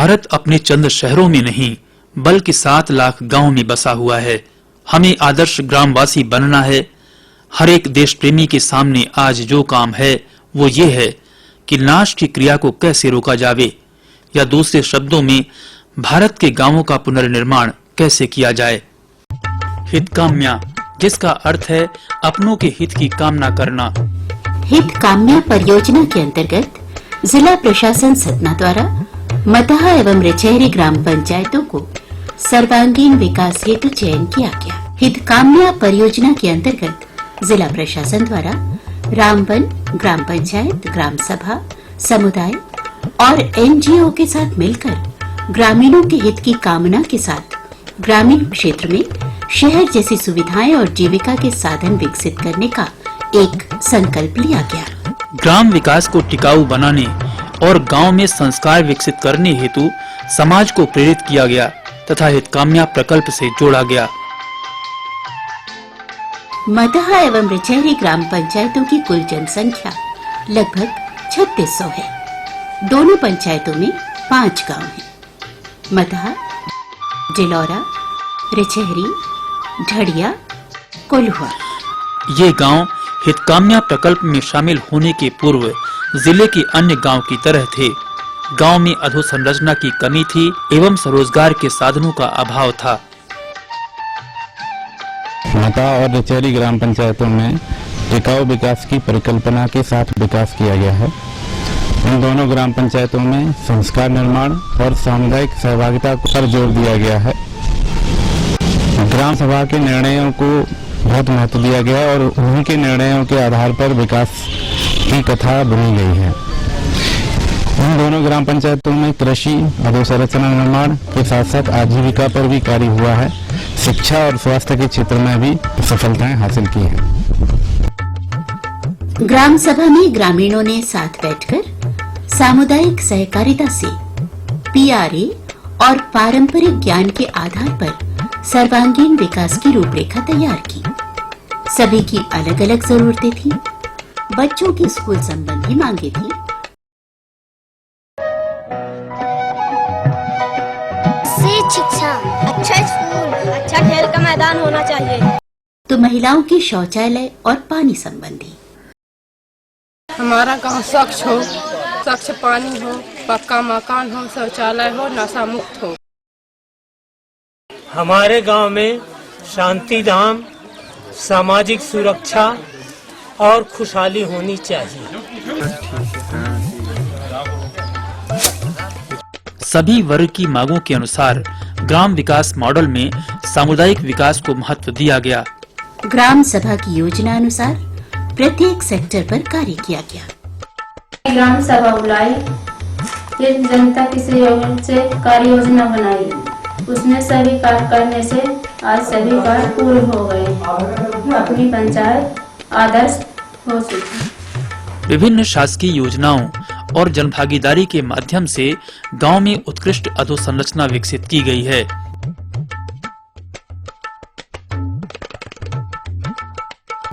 भारत अपने चंद शहरों में नहीं बल्कि 7 लाख गांव में बसा हुआ है। हमें आदर्श ग्रामवासी बनना है। हर एक देश प्रेमी के सामने आज जो काम है वो ये है कि नाश की क्रिया को कैसे रोका जावे, या दूसरे शब्दों में भारत के गांवों का पुनर्निर्माण कैसे किया जाए। हितकाम्या, जिसका अर्थ है अपनों के हित की कामना करना। हितकाम्या परियोजना के अंतर्गत जिला प्रशासन सतना द्वारा मतहा एवं रिचहरी ग्राम पंचायतों को सर्वांगीण विकास हेतु चयन किया गया। हितकाम्या परियोजना के अंतर्गत जिला प्रशासन द्वारा रामवन, ग्राम पंचायत, ग्राम सभा, समुदाय और एनजीओ के साथ मिलकर ग्रामीणों के हित की कामना के साथ ग्रामीण क्षेत्र में शहर जैसी सुविधाएं और जीविका के साधन विकसित करने का एक संकल्प लिया गया। ग्राम विकास को टिकाऊ बनाने और गांव में संस्कार विकसित करने हेतु समाज को प्रेरित किया गया तथा हितकाम्या प्रकल्प से जोड़ा गया। मतहा एवं रिचहरी ग्राम पंचायतों की कुल जनसंख्या लगभग 3600 है। दोनों पंचायतों में 5 गांव हैं। मतहा, जिलौरा, रिचहरी, ढड़िया, कोल्हुआ। ये गांव हितकाम्या प्रकल्प में शामिल होने के पूर्व जिले के अन्य गांव की तरह थे। गांव में अधोसंरचना की कमी थी एवं स्वरोजगार के साधनों का अभाव था। मतहा और रिचहरी ग्राम पंचायतों में टिकाऊ विकास की परिकल्पना के साथ विकास किया गया है। इन दोनों ग्राम पंचायतों में संस्कार निर्माण और सामुदायिक सहभागिता पर जोर दिया गया है। ग्राम सभा के निर्णयों को बहुत महत्व दिया गया और उन्हीं के निर्णयों के आधार पर विकास की कथा बुनी गई है। इन दोनों ग्राम पंचायतों में कृषि, अधोसंरचना निर्माण के साथ साथ आजीविका पर भी कार्य हुआ है। शिक्षा और स्वास्थ्य के क्षेत्र में भी सफलताएं हासिल की हैं। ग्राम सभा में ग्रामीणों ने साथ बैठकर सामुदायिक सहकारिता से पीआरए और पारंपरिक ज्ञान के आधार पर सर्वांगीण विकास की रूपरेखा तैयार की। सभी की अलग अलग जरूरतें थी। बच्चों की स्कूल संबंधी मांगे थी। शिक्षा, अच्छा स्कूल, अच्छा खेल का मैदान होना चाहिए। तो महिलाओं की शौचालय और पानी संबंधी। हमारा गांव स्वच्छ हो, स्वच्छ पानी हो, पक्का मकान हो, शौचालय हो, नशा मुक्त हो। हमारे गांव में शांति धाम, सामाजिक सुरक्षा और खुशहाली होनी चाहिए। सभी वर्ग की मांगों के अनुसार ग्राम विकास मॉडल में सामुदायिक विकास को महत्व दिया गया। ग्राम सभा की योजना अनुसार प्रत्येक सेक्टर पर कार्य किया गया। ग्राम सभा बुलाई, जनता के सहयोग से कार्य योजना बनाई। उसमें सभी कार्य करने से आज सभी कार्य पूरे हो गए। अपनी पंचायत आदर्श हो चुकी। विभिन्न शासकीय योजनाओं और जनभागीदारी के माध्यम से गांव में उत्कृष्ट अधोसंरचना विकसित की गई है।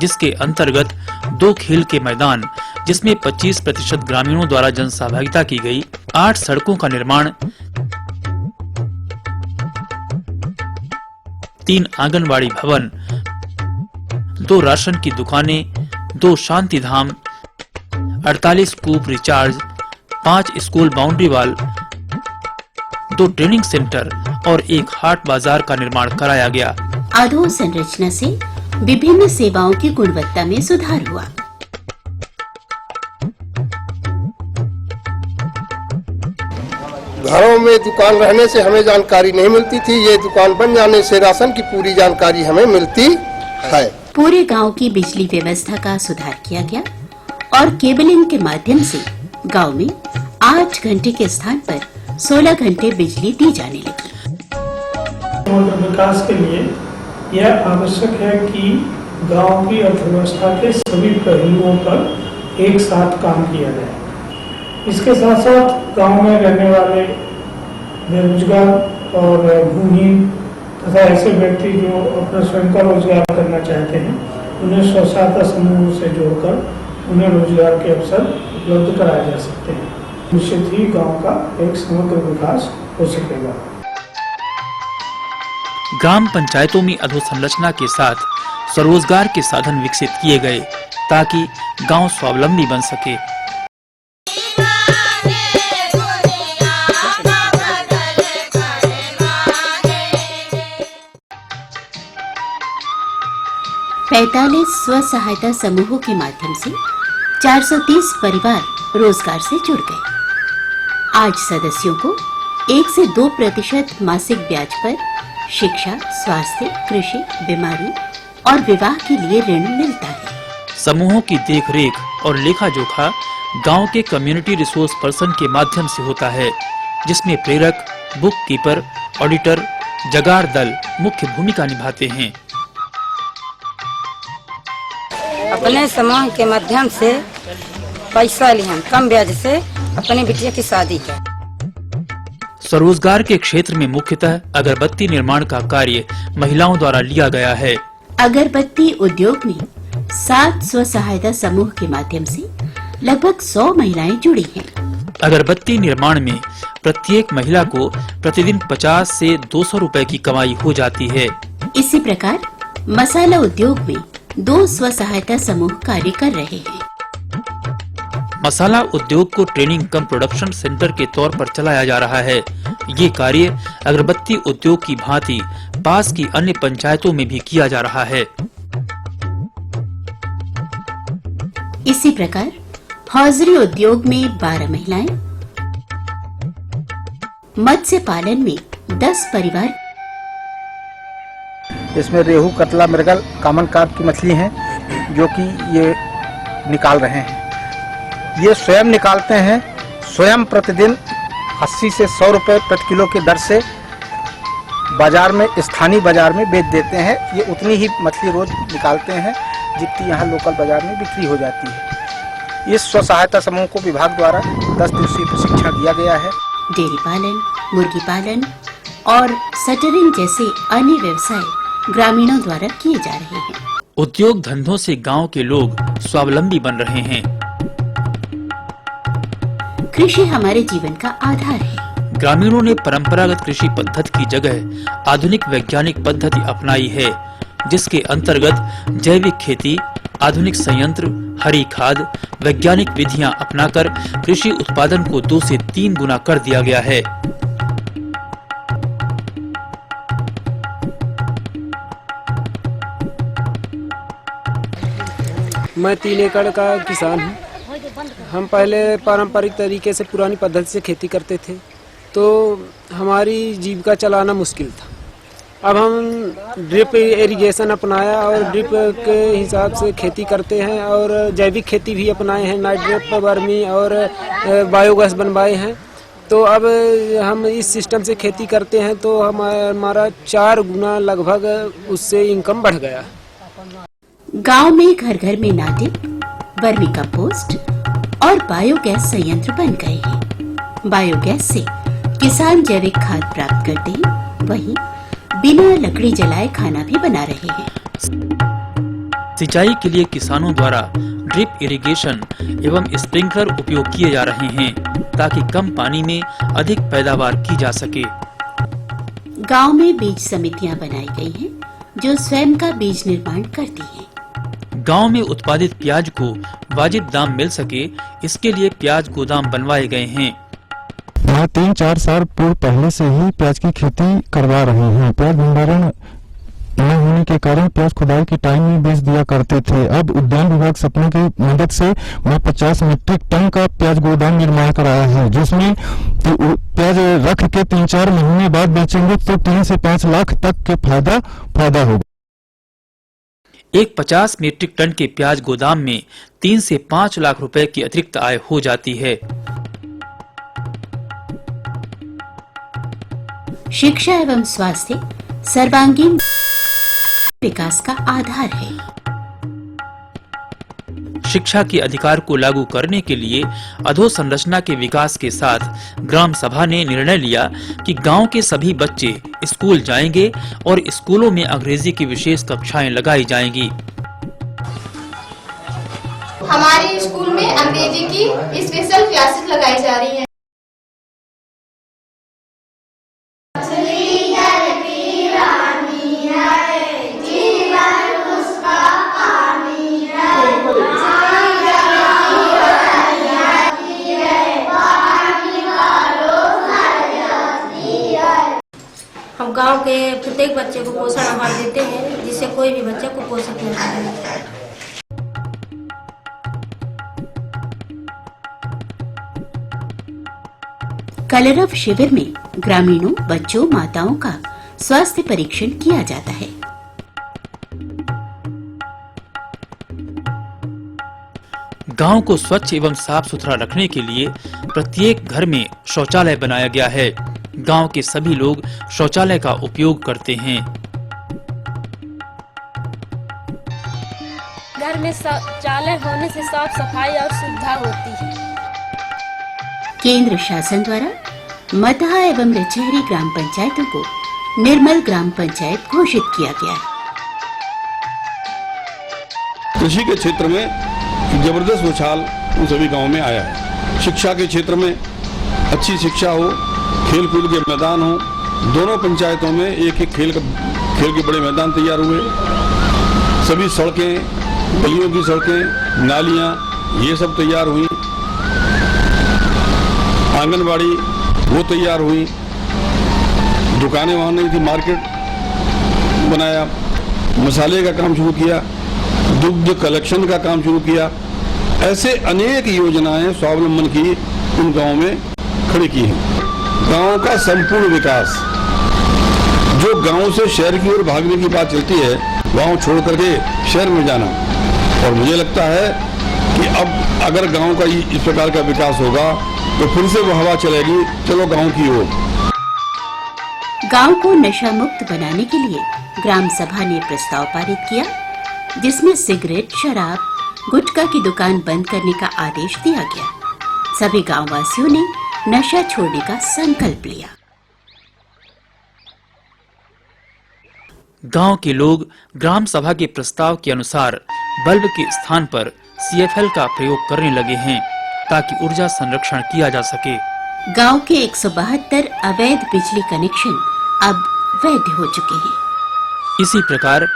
जिसके अंतर्गत 2 खेल के मैदान, जिसमें 25% ग्रामीणों द्वारा जनसहभागिता की गई, 8 सड़कों का निर्माण, 3 आंगनबाड़ी भवन, 2 राशन की दुकानें, 2 शांति धाम, 48 कूप recharge, 5 school boundary wall, 2 training centre और 1 हाट बाजार का निर्माण कराया गया। अधोसंरचना से विभिन्न सेवाओं की गुणवत्ता में सुधार हुआ। घरों में दुकान रहने से हमें जानकारी नहीं मिलती थी। ये दुकान बन जाने से राशन की पूरी जानकारी हमें मिलती है। पूरे गांव की बिजली व्यवस्था का सुधार किया गया और केबलिंग के माध्यम से गांव में 8 घंटे के स्थान पर 16 घंटे बिजली दी जाने लगी। विकास के लिए यह आवश्यक है कि गांव की अर्थव्यवस्था के सभी पहलुओं पर एक साथ काम किया जाए। इसके साथ साथ गांव में रहने वाले बेरोजगार और भूमिहीन तथा ऐसे व्यक्ति जो अपना स्वयं का रोजगार करना चाहते हैं, उन्हें स्व-सहायता समूह से जोड़कर उन्हें रोजगार के अवसर उपलब्ध कराए जा सकते हैं। निश्चित ही गांव का एक समग्र विकास हो सकेगा। ग्राम पंचायतों में अधोसंरचना के साथ स्वरोजगार के साधन विकसित किए गए ताकि गांव स्वावलंबी बन सके। पैंतालीस स्व सहायता समूहों के माध्यम से 430 परिवार रोजगार से जुड़ गए। आज सदस्यों को 1 से 2% मासिक ब्याज पर शिक्षा, स्वास्थ्य, कृषि, बीमारी और विवाह के लिए ऋण मिलता है। समूहों की देखरेख और लेखा जोखा गांव के कम्युनिटी रिसोर्स पर्सन के माध्यम से होता है, जिसमें प्रेरक, बुक कीपर, ऑडिटर, जगार दल मुख्य भूमिका निभाते हैं। अपने समूह के माध्यम से पैसा लिया कम ब्याज से अपनी बिटिया की शादी है। स्वरोजगार के क्षेत्र में मुख्यतः अगरबत्ती निर्माण का कार्य महिलाओं द्वारा लिया गया है। अगरबत्ती उद्योग में 7 स्व सहायता समूह के माध्यम से लगभग 100 महिलाएं जुड़ी हैं। अगरबत्ती निर्माण में प्रत्येक महिला को प्रतिदिन 50 से 200 रुपए की कमाई हो जाती है। इसी प्रकार मसाला उद्योग में 2 स्व सहायता समूह कार्य कर रहे हैं। मसाला उद्योग को ट्रेनिंग कम प्रोडक्शन सेंटर के तौर पर चलाया जा रहा है। ये कार्य अगरबत्ती उद्योग की भांति पास की अन्य पंचायतों में भी किया जा रहा है। इसी प्रकार हौजरी उद्योग में 12 महिलाएं, मत्स्य पालन में 10 परिवार। इसमें रेहू, कतला, मृगल, कॉमन कार्प की मछली हैं जो कि ये निकाल रहे हैं। ये स्वयं निकालते हैं, स्वयं प्रतिदिन 80 से 100 रुपए प्रति किलो की दर से बाजार में, स्थानीय बाजार में बेच देते हैं। ये उतनी ही मछली रोज निकालते हैं जितनी यहाँ लोकल बाजार में बिक्री हो जाती है। इस स्व सहायता समूह को विभाग द्वारा 10 दिवसीय प्रशिक्षण दिया गया है। डेयरी पालन, मुर्गी पालन और सटरिंग जैसे अन्य व्यवसाय ग्रामीणों द्वारा किए जा रहे हैं। उद्योग धंधों से गांव के लोग स्वावलंबी बन रहे हैं। कृषि हमारे जीवन का आधार है। ग्रामीणों ने परंपरागत कृषि पद्धति की जगह आधुनिक वैज्ञानिक पद्धति अपनाई है, जिसके अंतर्गत जैविक खेती, आधुनिक संयंत्र, हरी खाद, वैज्ञानिक विधियां अपनाकर कृषि उत्पादन को 2 से 3 गुना कर दिया गया है। मैं 3 एकड़ का किसान हूँ। हम पहले पारंपरिक तरीके से पुरानी पद्धति से खेती करते थे, तो हमारी जीविका चलाना मुश्किल था। अब हम ड्रिप इरिगेशन अपनाया और ड्रिप के हिसाब से खेती करते हैं और जैविक खेती भी अपनाए हैं, नाइट ड्रिप, वर्मी और बायोगैस बनवाए हैं। तो अब हम इस सिस्टम से खेती करते हैं तो हमारा 4 गुना लगभग उससे इनकम बढ़ गया। गांव में घर घर में नाटिक, वर्मी कंपोस्ट और बायोगैस संयंत्र बन गए हैं। बायोगैस से किसान जैविक खाद प्राप्त करते हैं, वहीं बिना लकड़ी जलाए खाना भी बना रहे हैं। सिंचाई के लिए किसानों द्वारा ड्रिप इरिगेशन एवं स्प्रिंकलर उपयोग किए जा रहे हैं ताकि कम पानी में अधिक पैदावार की जा सके। गांव में बीज समितियां बनाई गई हैं, जो स्वयं का बीज निर्माण करती हैं। गांव में उत्पादित प्याज को वाजिब दाम मिल सके, इसके लिए प्याज गोदाम बनवाए गए हैं। यहाँ 3-4 साल पूर्व पहले से ही प्याज की खेती करवा रहे हैं। प्याज भंडारण न होने के कारण प्याज खुदाई के टाइम में बेच दिया करते थे। अब उद्यान विभाग सपने की मदद से वहाँ 50 मीट्रिक टन का प्याज गोदाम निर्माण कराया है, जिसमें प्याज रख के 3-4 महीने बाद बेचेंगे तो 3 से 5 लाख तक के फायदा होगा। एक 50 मीट्रिक टन के प्याज गोदाम में 3 से 5 लाख रुपए की अतिरिक्त आय हो जाती है। शिक्षा एवं स्वास्थ्य सर्वांगीण विकास का आधार है। शिक्षा के अधिकार को लागू करने के लिए अधोसंरचना के विकास के साथ ग्राम सभा ने निर्णय लिया कि गांव के सभी बच्चे स्कूल जाएंगे और स्कूलों में अंग्रेजी की विशेष कक्षाएं लगाई जाएंगी। हमारे स्कूल में अंग्रेजी की स्पेशल क्लासेस लगाई जा रही हैं। हम गांव के प्रत्येक बच्चे को पोषण आहार देते हैं जिससे कोई भी बच्चा कुपोषित न रहे। कलरव शिविर में ग्रामीणों, बच्चों, माताओं का स्वास्थ्य परीक्षण किया जाता है। गांव को स्वच्छ एवं साफ सुथरा रखने के लिए प्रत्येक घर में शौचालय बनाया गया है। गांव के सभी लोग शौचालय का उपयोग करते हैं। घर में शौचालय होने से साफ सफाई और सुविधा होती है। केंद्र शासन द्वारा मतहा एवं रिचहरी ग्राम पंचायतों को निर्मल ग्राम पंचायत घोषित किया गया है। कृषि के क्षेत्र में जबरदस्त उछाल उन सभी गांवों में आया है। शिक्षा के क्षेत्र में अच्छी शिक्षा हो, खेल कूद के मैदान हो, दोनों पंचायतों में एक एक खेल के बड़े मैदान तैयार हुए। सभी सड़कें, गलियों की सड़कें, नालियां, ये सब तैयार हुई। आंगनबाड़ी वो तैयार हुई। दुकानें वहाँ नहीं थी, मार्केट बनाया। मसाले का काम शुरू किया, दुग्ध कलेक्शन का काम शुरू किया। ऐसे अनेक योजनाएं स्वावलंबन की उन गाँव में खड़ी की हैं। गाँव का संपूर्ण विकास, जो गाँव से शहर की ओर भागने की बात चलती है, गाँव छोड़ करके शहर में जाना, और मुझे लगता है कि अब अगर गाँव का इस प्रकार का विकास होगा तो फिर से वो हवा चलेगी, चलो गाँव की ओर। गांव को नशा मुक्त बनाने के लिए ग्राम सभा ने प्रस्ताव पारित किया, जिसमें सिगरेट, शराब, गुटखा की दुकान बंद करने का आदेश दिया गया। सभी गांव वासियों ने नशा छोड़ने का संकल्प लिया। गांव के लोग ग्राम सभा के प्रस्ताव के अनुसार बल्ब के स्थान पर CFL का प्रयोग करने लगे हैं, ताकि ऊर्जा संरक्षण किया जा सके। गांव के 172 अवैध बिजली कनेक्शन अब वैध हो चुके हैं। इसी प्रकार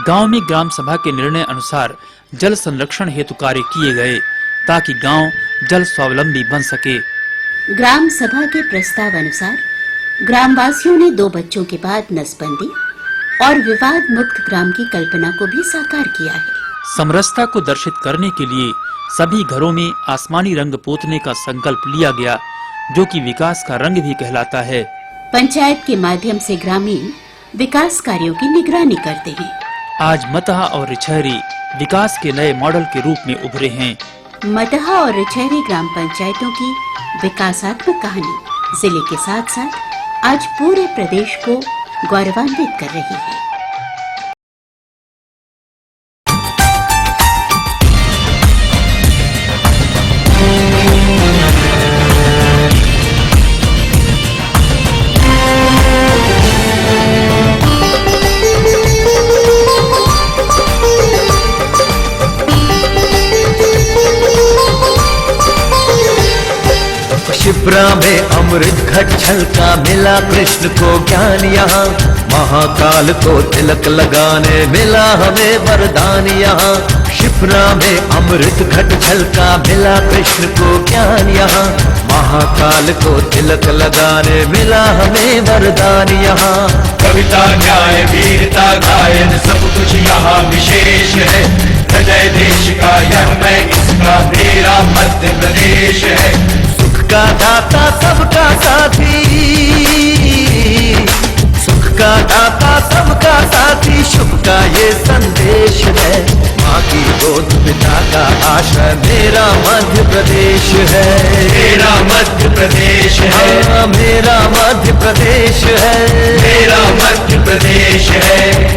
गांव में ग्राम सभा के निर्णय अनुसार जल संरक्षण हेतु कार्य किए गए, ताकि गांव जल स्वावलंबी बन सके। ग्राम सभा के प्रस्ताव अनुसार ग्रामवासियों ने 2 बच्चों के बाद नसबंदी और विवाद मुक्त ग्राम की कल्पना को भी साकार किया है। समरसता को दर्शित करने के लिए सभी घरों में आसमानी रंग पोतने का संकल्प लिया गया, जो कि विकास का रंग भी कहलाता है। पंचायत के माध्यम से ग्रामीण विकास कार्यों की निगरानी करते हैं। आज मतहा और रिचहरी विकास के नए मॉडल के रूप में उभरे हैं। मतहा और रिचहरी ग्राम पंचायतों की विकासात्मक कहानी जिले के साथ साथ आज पूरे प्रदेश को गौरवान्वित कर रही है। शिप्रा में अमृत घट छलका, मिला कृष्ण को ज्ञान यहाँ। महाकाल को तिलक लगाने मिला हमें वरदान यहाँ। शिप्रा में अमृत घट छलका, मिला कृष्ण को ज्ञान यहाँ। महाकाल को तिलक लगाने मिला हमें वरदान यहाँ। कविता, न्याय, वीरता, गायन सब कुछ यहाँ विशेष है। हृदय देश का यह मैं, इसका मेरा मध्य प्रदेश है। का दाता सबका साथी, सुख का दाता सबका साथी, शुभ का ये संदेश है। माँ की गोद पिता का आश्रय मेरा मध्य प्रदेश है। मेरा मध्य प्रदेश है, मेरा मध्य प्रदेश है, मेरा मध्य प्रदेश है।